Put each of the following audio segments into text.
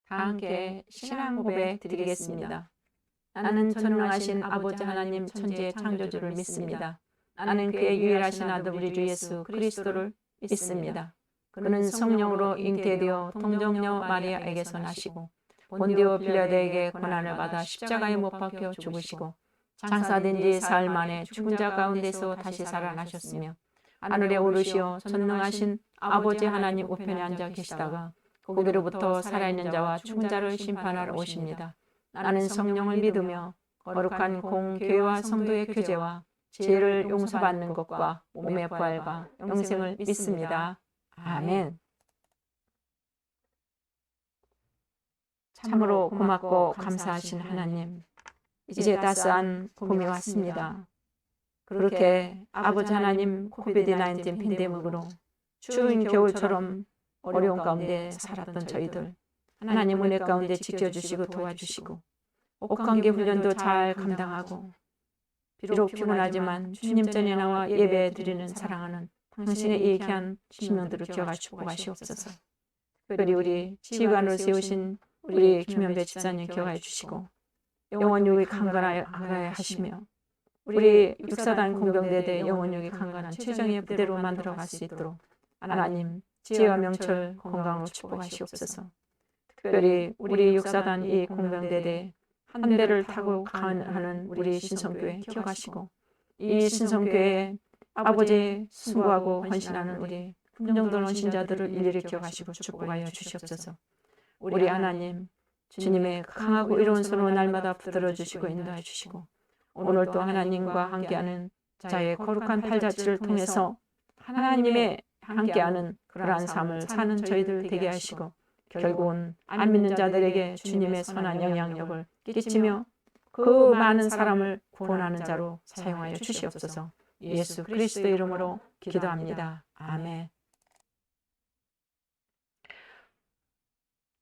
다 함께 신앙 고백 드리겠습니다. 나는 전능하신 아버지 하나님 천지의 창조주를 믿습니다. 나는 그의 유일하신 아들 우리 주 예수 그리스도를 믿습니다. 그는 성령으로 잉태되어 동정녀 마리아에게서 나시고 본디오 빌라도에게 고난을 받아 십자가에 못 박혀 죽으시고 장사된 지 사흘 만에 죽은 자 가운데서 다시 살아나셨으며 하늘에 오르시어 전능하신 아버지 하나님 우편에 앉아 계시다가 거기로부터 살아있는 자와 죽은 자를 심판하러 오십니다. 나는 성령을 믿으며 거룩한 공교회와 성도의 교제와 죄를 용서받는 것과 몸의 부활과 영생을 믿습니다. 아멘. 참으로 고맙고 감사하신 하나님, 이제 따스한 봄이 왔습니다. 그렇게 아버지 하나님 코비드-19 팬데믹으로 추운 겨울처럼 어려운 가운데 살았던 저희들, 하나님 은혜 가운데 지켜주시고 도와주시고 옥관계 훈련도 잘 감당하고 비록 피곤하지만 주님 전에 나와 예배 드리는 사랑하는 당신의 이 귀한 신명들을 기억하 축복하시옵소서. 특별히 우리 지휘관으로 세우신 우리 김현배 집사님 기억하여 주시고 영원유익이 강건하여 하시며 우리 육사단 공병대대 영원유익이 강건한 최정의 부대로 만들어갈 수 있도록 하나님 지혜와 명철 건강으로 축복하시옵소서. 특별히 우리 육사단 이 공병대대 한 배를 타고 가는 우리 신성교회 기억하시고 이 신성교회에 아버지의 수고하고 헌신하는 우리 품정들 헌신자들을 일일이 기억하시고 축복하여 주시옵소서. 우리 하나님 주님의 강하고 이로운 손으로 날마다 붙들어 주시고 인도해 주시고 오늘 또 하나님과 함께하는 자의 거룩한 팔자취를 통해서 하나님의 함께하는 그러한 삶을 사는 저희들 되게 하시고 결국은 안 믿는 자들에게 주님의 선한 영향력을 끼치며 그 많은 사람을 구원하는 자로 사용하여 주시옵소서. 예수 그리스도 이름으로 기도합니다. 아멘.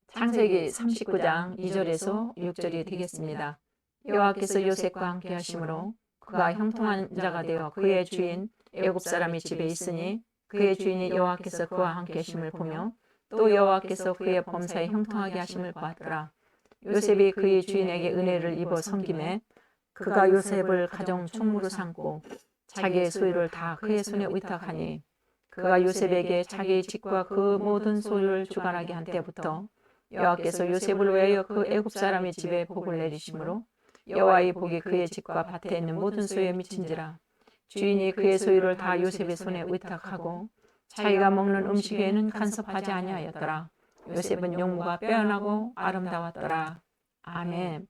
창세기 39장 2절에서 6절이 되겠습니다. 여호와께서 요셉과 함께 하심으로 그가 형통한 자가 되어 그의 주인 애굽 사람이 집에 있으니 그의 주인이 여호와께서 그와 함께 하심을 보며 또 여호와께서 그의 범사에 형통하게 하심을 보았더라. 요셉이 그의 주인에게 은혜를 입어 섬김에 그가 요셉을 가정 총무로 삼고 자기의 소유를 다 그의 손에 위탁하니 그가 요셉에게 자기의 집과 그 모든 소유를 주관하게 한 때부터 여호와께서 요셉을 위하여 그 애굽 사람의 집에 복을 내리심으로 여호와의 복이 그의 집과 밭에 있는 모든 소유에 미친지라. 주인이 그의 소유를 다 요셉의 손에 위탁하고 자기가 먹는 음식에는 간섭하지 아니하였더라. 요셉은 용모가 빼어나고 아름다웠더라. 아멘.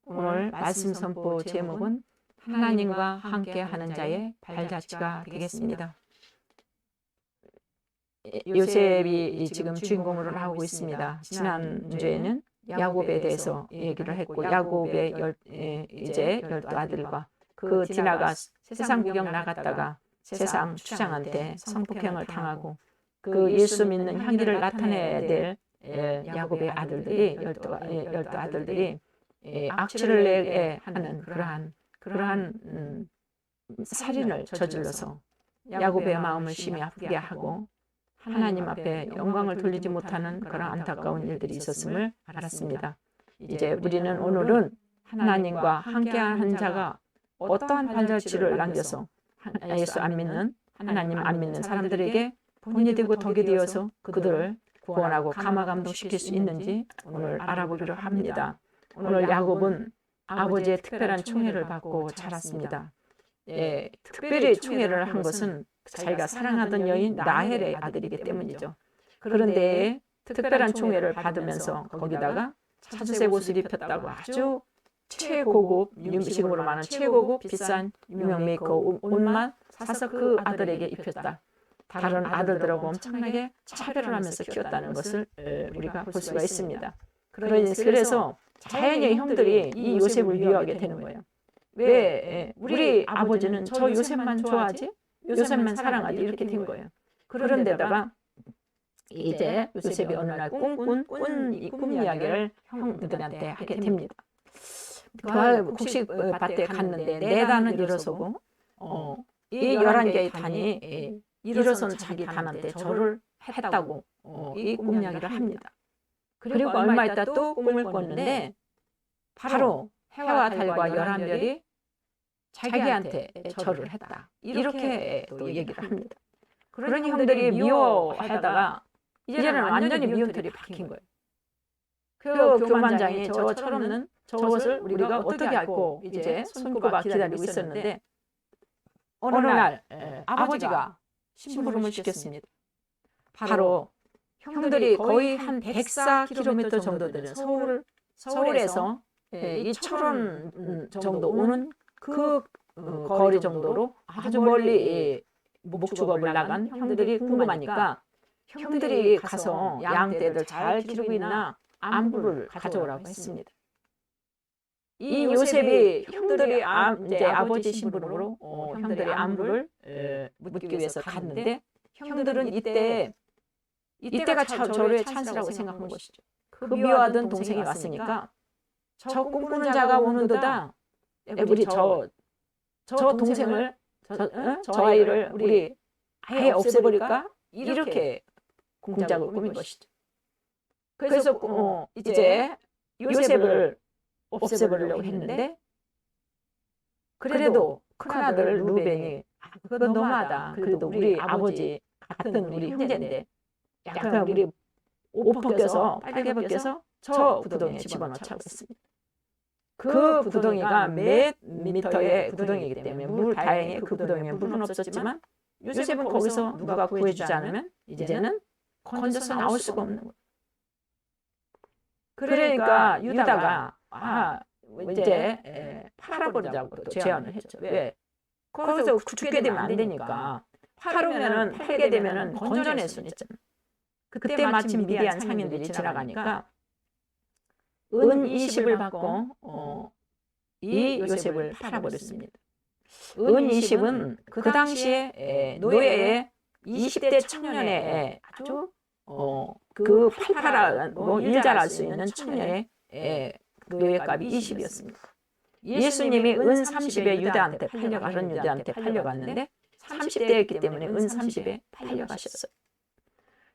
오늘 말씀 선포 제목은 하나님과 함께하는 자의 발자취가 되겠습니다. 요셉이 지금 주인공으로 나오고 있습니다. 지난주에는 야곱에 대해서 얘기를 했고 야곱의 이제 12아들과 그 디나가 세상 구경 나갔다가 세상 추장한테 성폭행을 당하고 그 예수 믿는 향기를 나타내야 될 야곱의 아들들이 12아들들이 악취를 내게 하는 그러한 살인을 저질러서 야곱의 마음을 심히 아프게 하고 하나님 앞에 영광을 돌리지 못하는 그런 안타까운 일들이 있었음을 알았습니다. 이제 우리는 오늘은 하나님과 함께한 자가 어떠한 발자취를 남겨서 예수 안 믿는 하나님 안 믿는 사람들에게 본이 되고 덕이 되어서 그들을 구원하고 감화감동시킬 수 있는지 오늘 알아보기로 합니다. 오늘 야곱은 아버지의 특별한 총애를 받고 자랐습니다. 특별히 총애를 한 것은 자기가 사랑하던 여인 라헬의 아들이기 때문이죠. 그런데 특별한 총애를 받으면서 거기다가 차주색 옷을 입혔다고 아주 최고급 지금으로 말하는 최고급 비싼 유명 메이커 옷만 사서 그 아들에게 입혔다. 다른 아들들하고 엄청나게 차별을 하면서 키웠다는 것을 우리가 볼 수가 있습니다. 그래서 자연히 형들이 이 요셉을 미워하게 되는 거예요. 왜 우리 아버지는 저 요셉만 좋아하지? 요셉만 사랑하지? 이렇게 된 거예요. 그런데다가 이제 요셉이 어느 날 꿈 이야기를 형들한테 하게 됩니다. 곡식 밭에 갔는데 네 단은 일어서고 이 11개의 단이 일어선 자기 단한테 절을 했다고 이 꿈 이야기를 합니다. 그리고 얼마 있다 또 꿈을 꿨는데 바로 해와 달과 11별이 자기한테 절을 했다. 이렇게 또 얘기를 합니다. 그러니 형들이 미워하다가 이제는 완전히 미운털이 박힌 거예요. 그 교만장이 저 철없는 저것을 우리가 어떻게 알고 이제 손꼽아 기다리고 있었는데 어느 날 아버지가 심부름을 시켰습니다. 바로 형들이 거의 한 104km 정도 되는 서울에서 이 철원 정도 오는 그 거리 정도로 아주 멀리 목축업을 나간 형들이 궁금하니까 형들이 가서 양떼들 잘 기르고 있나 안부를 가져오라고 했습니다. 이 요셉이 형들이 이제 아버지 심부름으로 형들의 안부를 묻기 위해서 갔는데 형들은 이때가 저를 찬스라고 생각한 것이죠. 그 미워하던 동생이 왔으니까 저 꿈꾸는 자가 오는도다. 우리 저 동생을 저 아이를 우리 아예 없애버릴까? 이렇게 공작을 꾸민 것이죠. 그래서 이제 요셉을 없애버리려고 했는데 그래도 큰아들 루벤이 그건 너무하다. 그래도 우리 아버지 같은 우리 형제인데 약간 우리 옷 벗겨서 빨개 벗겨서 저 구덩이에 집어넣자고 했습니다. 그 구덩이가 몇 미터의 구덩이이기 때문에 다행히 그 구덩이에 물은 없었지만 요셉은 거기서 누가 구해주지 않으면 이제는 건져서 나올 수가 없는 거예요. 그러니까 유다가 이제 팔아버리자고 또 제안을 했죠. 왜? 거기서 죽게 되면 안 되니까 팔게 되면은 건져낼 수는 있잖아. 그때 마침 미디안 상인들이 지나가니까 은 20을 받고 이 요셉을 팔아버렸습니다. 은 20은 그 당시에 노예의 20대 청년의 아주 그 팔팔하고 일 잘할 수 있는 청년의 노예값이 20이었습니다. 예수님이 은 30에 유다한테 팔려가는 유다한테 팔려갔는데 30대였기 때문에 은 30에 팔려가셨어요.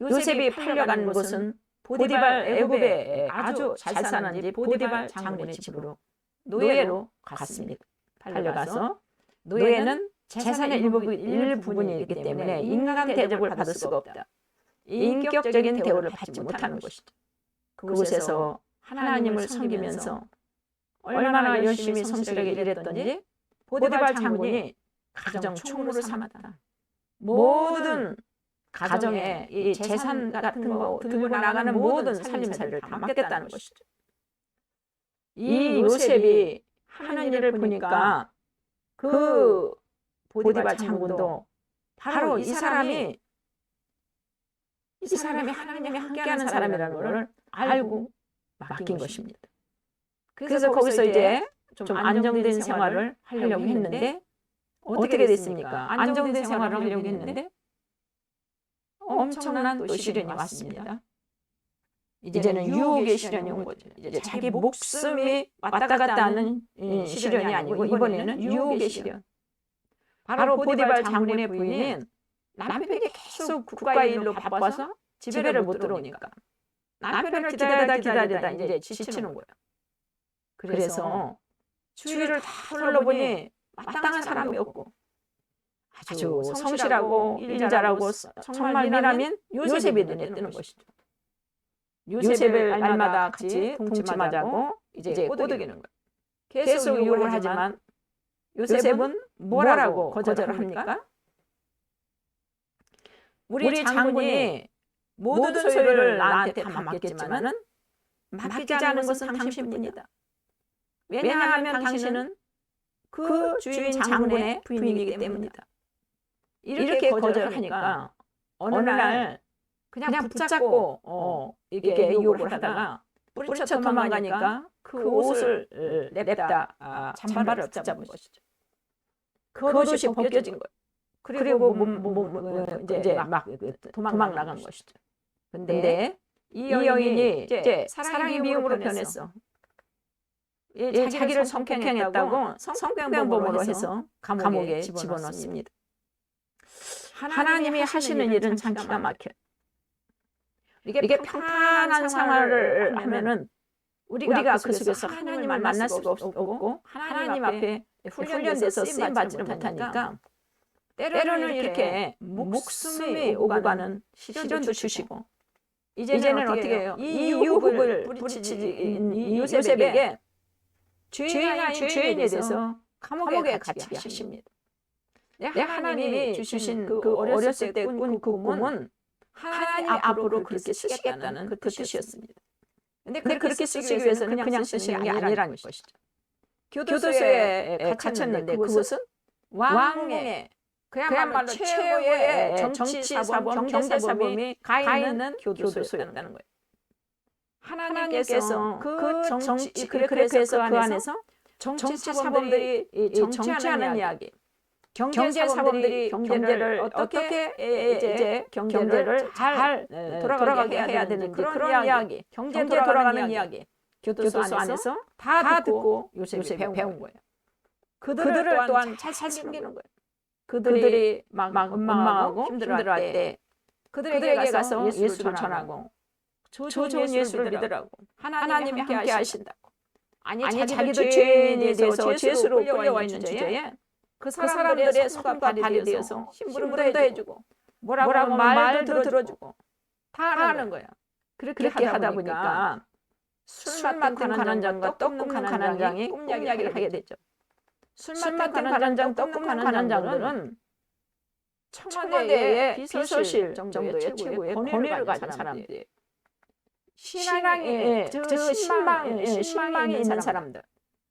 요셉이 팔려간 곳은 보디발 애굽에 아주 잘 사는지 보디발 장군의 집으로 노예로 갔습니다. 팔려가서 노예는 재산의 일부분이기 때문에 인간 대접을 받을 수가 없다. 인격적인 대우를 받지 못하는 것이죠. 그곳에서 하나님을 섬기면서 얼마나 열심히 성실하게 일했던지 보디발 장군이 가정 총무를 삼았다. 모든 가정에 이 재산 같은 거 들고 나가는 모든 살림살이를 다 맡겠다는 것이죠. 이 요셉이 하는 일을 보니까 그 보디발 장군도 바로 이 사람이 하나님이 함께하는 사람이라는 것을 알고 맡긴 것입니다. 그래서 거기서 이제 좀 안정된 생활을 하려고 했는데 어떻게 됐습니까? 안정된 생활을 하려고 했는데 엄청난 또 시련이 왔습니다. 이제는 유혹의 시련이 온 거죠. 이제 자기 목숨이 왔다 갔다 하는 시련이 아니고 이번에는 유혹의 시련. 바로 보디발 장군의 부인은 남편이 계속 국가의 일로 바빠서 집에를 못 들어오니까 남편을 기다리다 이제 지치는 거예요. 그래서 주위를 다 둘러보니 마땅한 사람이 없고 아주 성실하고 일 잘하고 정말 미남인 요셉이 눈에 뜨는 것이죠. 요셉을 알마다 같이 동침하자고 이제 꼬드기는 거예요. 계속 유혹을 하지만 요셉은 뭐라고 거절을 합니까? 우리 장군이 모든 소유를 나한테 다 맡겼지만은 맡기지 않은 것은 당신뿐이다. 왜냐하면 당신은 그 주인 장군의 부인이기 때문이다. 이렇게 거절을 하니까 어느 날 그냥 붙잡고 이게 유혹을 하다가 뿌리쳐 도망가니까 그 옷을 냅다 잠바를 붙잡은 것이죠. 그 옷이 벗겨진 거예요. 그리고 이제 막 도망 나간 것이죠. 근데 이 여인이 이제 사랑의 미움으로 변했어. 자기를 성폭행했다고 성폭행범으로 해서 감옥에 집어넣습니다. 하나님이 하시는 일은 참 기가 막혀요. 이게 평탄한 생활을 하면은 우리가 그 속에서 하나님을 만날 수가 없고 하나님 앞에 훈련돼서 쓰임 받지를 못하니까 때로는 이렇게 목숨이 오고 가는 시련도 주시고 이제는 어떻게 해요? 이 유혹을 부딪히는 이 요셉에게 죄인에 대해서 감옥에 갇히게 하십니다. 하나님이 주신 그 어렸을 때 꾼 그 꿈은 하나님 앞으로 그렇게 쓰시겠다는 그 뜻이었습니다. 근데 그렇게 쓰기 위해서는 그냥 쓰시는 게 아니라는 것이죠. 교도소에 갇혔는데 그것은 왕궁의 그야말로 최고의 정치사범, 경제사범이 가 있는 교도소였다는 거예요. 하나님께서 그래서 그 안에서 정치사범들이 정치하는 이야기, 경제사범들이 경제를 어떻게 이제 경제를 잘 돌아가게 해야 되는지 그런 이야기, 경제 돌아가는 이야기, 교도소 안에서 다 듣고 요셉이 배운 거예요. 그들을 또한 잘 섬기는 거예요. 그들이 막 원망하고 힘들어할 때 그들에게 가서 예수를 전하고 좋은 예수를 믿으라고 하나님이 함께 하신다고. 아니 자기도 죄인에 대해서 죄수로 끌려와 있는 주제에 그 사람들의 손과 발이 되어서 심부름도 해주고 뭐라고 말도 들어주고 다 하는 거야. 그렇게 하다 보니까 술 맡은 관원장과 떡 굽는 관원장이 꿈 이야기를 하게 되죠. 술 맡은 관원장, 떡 굽는 관원장들은 청와대의 비서실 정도의 최고의 권위를 가진 사람들이에요. 신앙에 신망이 있는 사람들.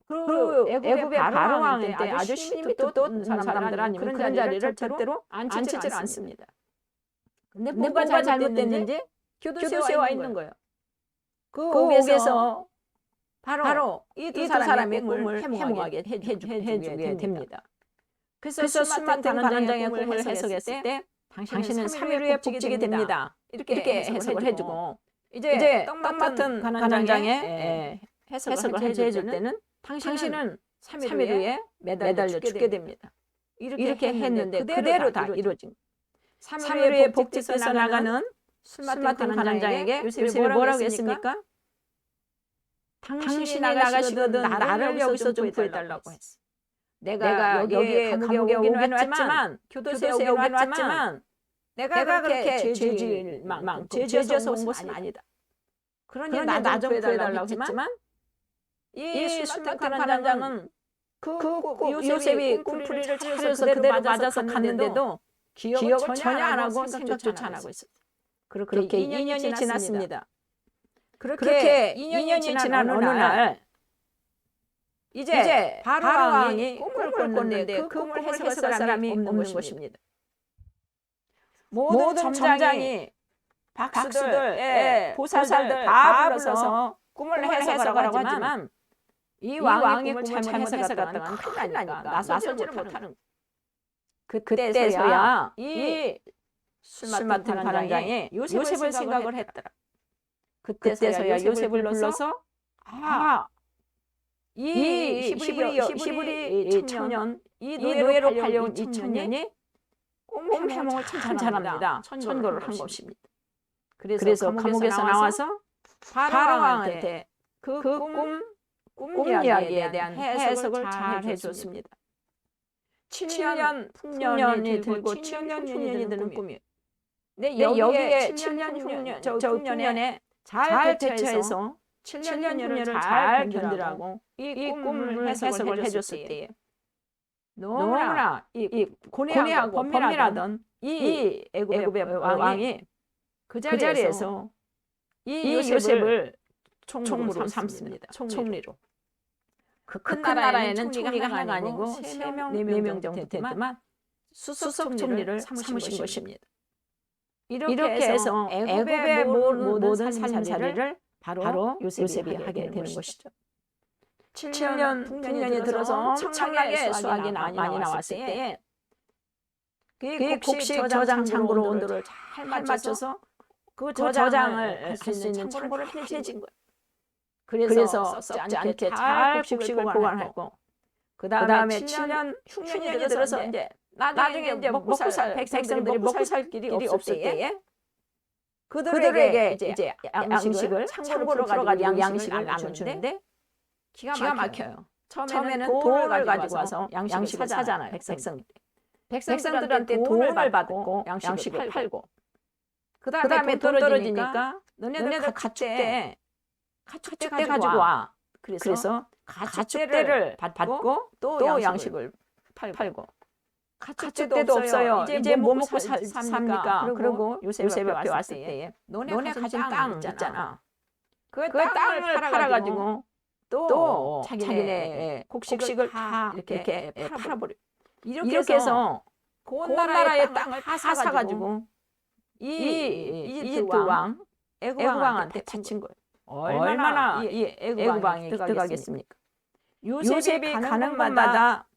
그 애굽의 바로왕 때 아주 신임이 떴던 사람들 아니면 그런 자리를 절대로 앉히질 않습니다. 근데 뭐가 잘못됐는지 교도소에 와 있는 거예요. 그 옥에서 바로 이 두 사람의 꿈을 해몽하게 해주게 됩니다. 그래서 술 맡은 관원장의 꿈을 해석했을 때 당신은 3일 후에 복직이 됩니다. 이렇게 해석을 해주고 이제 떡 맡은 관원장의 해석을 해줄 때는 당신은 3일 후에 매달려 죽게 됩니다. 이렇게 했는데 그대로 다 이루어진 3일 후에 복직해서 나가는 술 맡은 관원장에게 요셉이 뭐라고 했습니까? 당신이 나가시거든 나를 여기서 좀 구해달라고 했어. 내가 여기에 감옥에 오기는 왔지만 교도소에 오기는 왔지만 내가 그렇게 죄지어서 온 것은 아니다. 그러니 나 좀 구해달라고 했지만 이 술 맡은 관원장은 그 요셉이 꿈풀이를 차려서 그대로 맞아서 갔는데도 기억을 전혀 안 하고 생각조차 안 하고 있었어요. 그렇게 2년이 지났습니다. 그렇게 2년이 지난 어느 날 이제 바로왕이 꿈을 꿨는데 그 꿈을 해석할 사람이 없는 것입니다. 모든 점장이 박수들, 보살들 다 불러서 꿈을 해석하라고 하지만 이 왕의 꿈을 잘못 해석했다가 큰일 나니까 나서지를 못하는 그때서야 이 술 맡은 관원장이 요셉을 생각을 했더라. 그때서야 요셉을 불러서 이 히브리 청년, 이 노예로 팔려온 이 청년이 꿈 해몽을 참 잘합니다. 천거를 한 것입니다. 그래서 감옥에서 나와서 바로왕한테 그 꿈 이야기에 대한 해석을 잘 해줬습니다. 7년 풍년이 들고 7년 풍년이 드는 꿈이에요. 근데 여기에 7년 풍년에 잘 대처해서 7년 풍년을 잘 견디라고 이 꿈을 해석을 해줬을 때에 너무나 고뇌하고 범밀하던 이 애굽의 왕이 그 자리에서 이 요셉을 총무로 삼습니다. 총리로. 그 큰 나라에는 총리가 하나가 아니고 3명, 4명 정도 됐지만 수석 총리를 삼으신 것입니다. 이렇게 해서 애굽의 모든 살림살이를 바로 요셉이 하게 되는 것이죠. 7년 풍년이 들어서 엄청나게 수확이 많이 나왔을 때에 그 곡식 저장 창고로 온도를 잘 맞춰서 그 저장을 할 수 있는 창고를 해진 거예요. 그래서 썩지 않게 잘 곡식을 보관하고 그 다음에 7년 흉년이 들어서 이제 나중에 이제 백성들이 먹고 살 길이 없을 때에 그 그들에게 이제 양식을 창고로 들어가지고 양식을 나눠주는데 기가 막혀요. 처음에는 돈을 가지고 와서 양식을 사잖아요. 백성들한테 돈을 받고 양식을 팔고 그 다음에 돈 떨어지니까 너네들 가축대 가지고 와. 그래서 가축대를 받고 또 양식을 팔고 가축대도 없어요. 이제 뭐 먹고 삽니까? 그리고 요셉 앞에 왔을 때에 너네 가진 땅 있잖아. 그 땅을 팔아가지고 또 자기네 곡식을 다 이렇게 팔아버려. 이렇게 해서 온 나라의 땅을 다 사가지고 이집트 왕 애굽왕한테 바친 거예요. 얼마나 이 애굽왕이 들어가겠습니까? 요셉이 가는 곳마다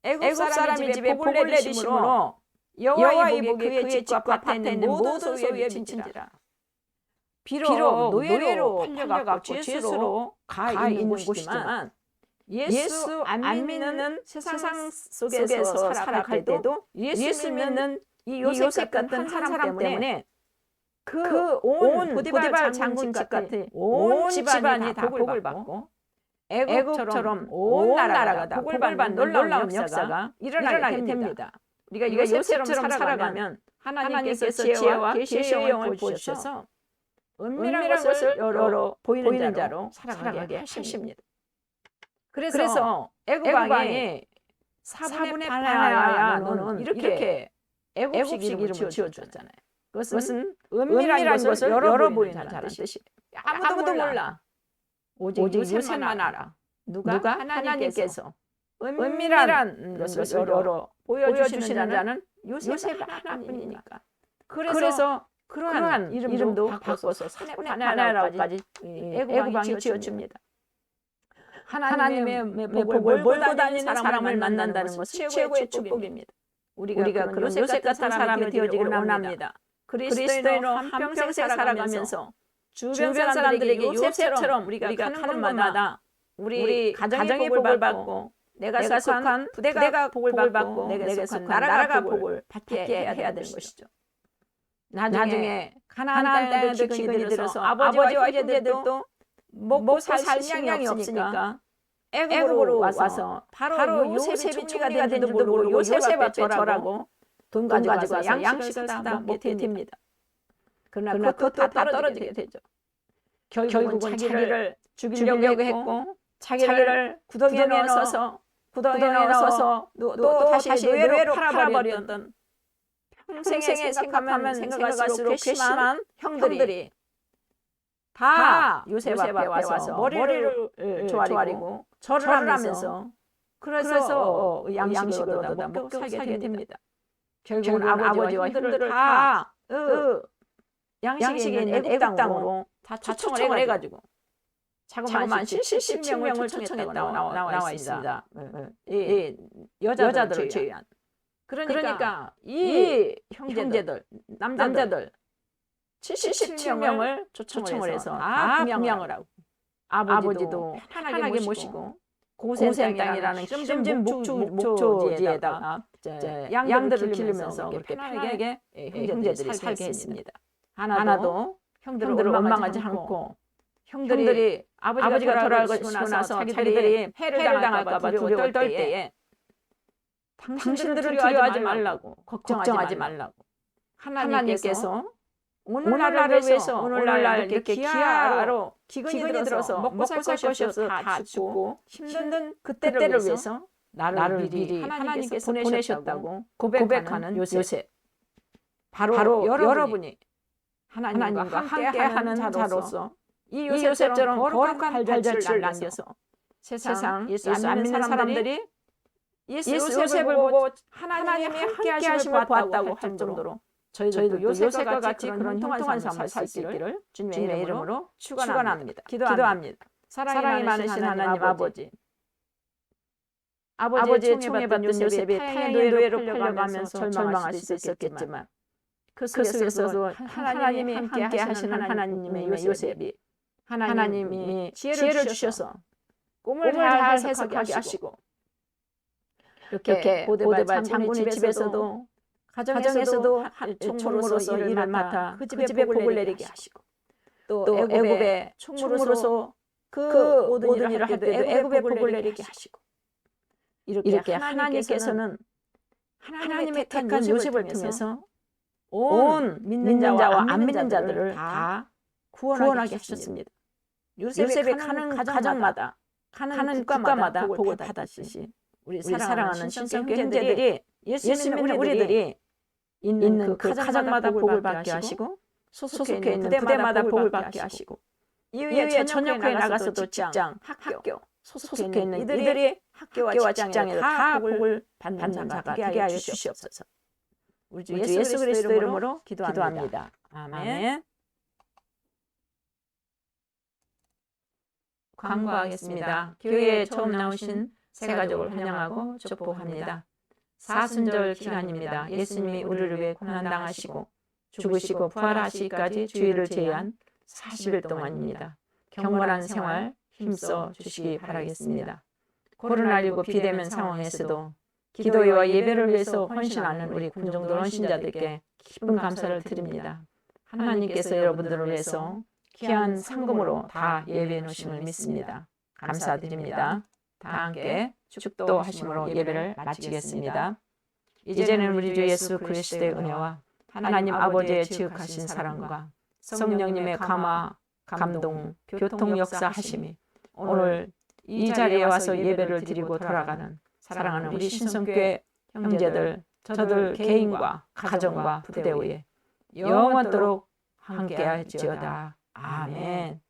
애굽 사람의 집에 복을 내리심으로 여호와의 복이 그의 집과 밭에 있는 모든 소유에 미친지라. 비록 노예로 팔려가고 죄수로 가 있는 곳이지만 예수 안 믿는 세상 속에서 살아갈 때도 예수 믿는 이 요셉 같은 한 사람 때문에 그 온 보디발 장군 집 같은 온 집안이 다 복을 받고 애굽처럼 온 나라가 다 복을 받는 놀라운 역사가 일어나게 됩니다. 우리가 요셉처럼 살아가면 하나님께서 지혜와 계시의 영을 보여주셔서 은밀한 것을 열어 보이는 자로 살아가게 하십니다. 그래서 애굽왕이 4분의 반하야 너는 이렇게 애굽식 이름을 지어주었잖아요. 그것은 은밀한 것을 열어 보이는 자라는 뜻이에요. 아무도 몰라. 오직 요셉만 알아. 누가? 하나님께서 은밀한 것을 열어 보여주시는 자는 요셉 하나뿐이니까. 그래서 그러한 이름도 바꿔서 4분의 반하야라고까지 애굽왕이 지어줍니다. 하나님의 복을 몰고 다니는 사람을 만난다는 것은 최고의 축복입니다. 우리가 그런 요셉 같은 사람이 되어지기를 원합니다. 그리스도인으로 한평생 살아가면서 주변 사람들에게 요셉처럼 우리가 가는 곳마다 우리 가정의 복을 받고 내가 속한 부대가 복을 받고 내가 속한 나라가 복을 받게 해야 되는 것이죠. 나중에 가나안 땅에도 기근이 들어서 아버지와 형제들도 먹고 살 식량이 없으니까 애굽으로 와서 바로 요셉이 총리가 된 줄도 모르고 요셉 앞에 절하고 돈 가지고 와서 양식을 다 먹게 됩니다. 그러나 그것도 다 떨어지게 되죠. 결국은 자기를 죽이려고 했고 자기를 구덩이에 넣어서 또 다시 노예로 팔아버렸던 평생에 생각할수록 괘씸한 형들이 다 요셉 앞에 와서 머리를 조아리고 절을 하면서 그래서 양식을 얻어다 먹고 살게 됩니다. 결국은 아버지와 형들을 다 양식에 있는 애굽 땅으로 다 초청을 해가지고 자그마한 70명을 초청했다고 나와 있습니다. 여자들을 제외한. 그러니까 이 형제들, 남자들 77명을 초청을 해서 다 분양을 하고 아버지도 편하게 모시고 고센 땅이라는 힘든 목초지에다가 양들을 기르면서 그렇게 편하게 형제들이 살게 했습니다. 하나도 형들을 원망하지 않고 형들이 아버지가 돌아가시고 나서 자기들이 해를 당할까 봐 두려워 떨 때에 당신들은 두려워하지 말라고 걱정하지 말라고 하나님께서 오늘날을 위해서 오늘날 이렇게 기아로 기근이 들어서 먹고 살 것이 없어서 다 죽고 힘든 그때를 위해서 나를 미리 하나님께서 보내셨다고 고백하는 요셉. 바로 여러분이 하나님과 함께하는 자로서 이 요셉처럼 거룩한 발자취를 남겨서 세상 예수 안 믿는 사람들이 요셉을 보고 하나님이 함께하심을 보았다고 할 정도로 저희들도 요셉과 같이 그런 형통한 삶을 살 수 있기를 주님의 이름으로 축원합니다. 기도합니다. 사랑이 많으신 하나님 아버지의 총에 받던 요셉이 타인의 노예로 팔려가면서 절망할 수 있었겠지만 그 속에서도 하나님이 함께 하시는 하나님의 요셉이 하나님이 지혜를 주셔서 꿈을 잘 해석하게 하시고 이렇게 보디발 장군의 집에서도 가정에서도 총무로서 일을 맡아 그 집에 복을 내리게 하시고, 또 애굽의 총무로서 그 모든 일을 할 때도 애굽의 복을 내리게 하시고, 이렇게 하나님께서는 하나님의 택한 요셉을 통해서 온 믿는 자와 안 믿는 자들을 다 구원하게 하셨습니다. 요셉이 가는 가정마다, 가는 국가마다 복을 받았듯이 우리 사랑하는 신성교 형제들이, 예수 믿는 우리들이 있는 그 가정마다 복을 받게 하시고, 소속해 있는 부대마다 복을 받게 하시고, 이후에 전역회에 나가서도 직장, 학교, 소속해 있는 이들이 학교와 직장에 다 복을 받는 자가 되게 하여 주시옵소서. 우리 주 예수 그리스도 이름으로 기도합니다. 아멘. 광고하겠습니다. 교회에 처음 나오신 새 가족을 환영하고 축복합니다. 사순절 기간입니다. 예수님이 우리를 위해 고난당하시고 죽으시고 부활하시기까지 주일을 제외한 40일 동안입니다. 경건한 생활 힘써 주시기 바라겠습니다. 코로나19 비대면 상황에서도 기도회와 예배를 위해서 헌신하는 우리 군정도 헌신자들께 깊은 감사를 드립니다. 하나님께서 여러분들을 위해서 귀한 상금으로 다 예배해 놓으심을 믿습니다. 감사드립니다. 다 함께 축도하심으로 예배를 마치겠습니다. 이제는 우리 주 예수 그리스도의 은혜와 하나님 아버지의 지극하신 사랑과 성령님의 감화, 감동, 교통 역사하심이 오늘 이 자리에 와서 예배를 드리고 돌아가는 사랑하는 우리 신성교회 형제들, 저들 개인과 가정과 부대 위에 영원토록 함께할지어다. 아멘.